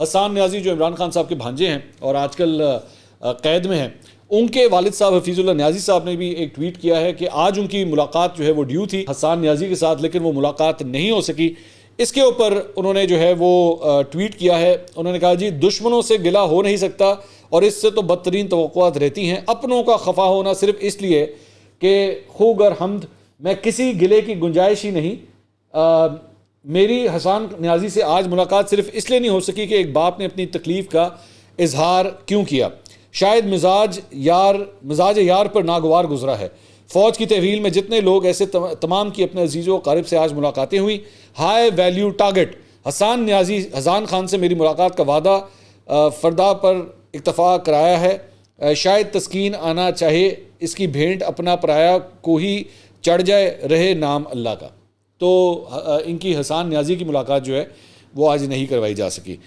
हसन न्याजी जो इमरान खान साहब के भांजे हैं और आजकल कैद में हैं, उनके वालिद साहब हफीजुल्लाह न्याजी साहब ने भी एक ट्वीट किया है कि आज उनकी मुलाकात जो है वो ड्यू थी हसन न्याजी के साथ, लेकिन वो मुलाकात नहीं हो सकी। इसके ऊपर उन्होंने जो है वो ट्वीट किया है। उन्होंने कहा, जी दुश्मनों से गिला हो नहीं सकता और इससे तो बदतरीन तवक्कुआत रहती हैं। अपनों का खफा होना सिर्फ इसलिए कि खूब और हमद में किसी गिले की गुंजाइश ही नहीं। मेरी हसन न्याजी से आज मुलाकात सिर्फ इसलिए नहीं हो सकी कि एक बाप ने अपनी तकलीफ़ का इजहार क्यों किया। शायद मिजाज यार पर नागवार गुजरा है। फ़ौज की तहवील में जितने लोग ऐसे तमाम की अपने अजीज़ों क़रीब से आज मुलाकातें हुई। High value target Hasan Khan से मेरी मुलाकात का वादा फ़रदा पर इत्तफ़ाक़ कराया है। शायद तस्कीन आना चाहे इसकी भेंट अपना पराया को ही चढ़ जाए, रहे नाम अल्लाह का। तो इनकी हसन न्याजी की मुलाकात जो है वो आज नहीं करवाई जा सकी।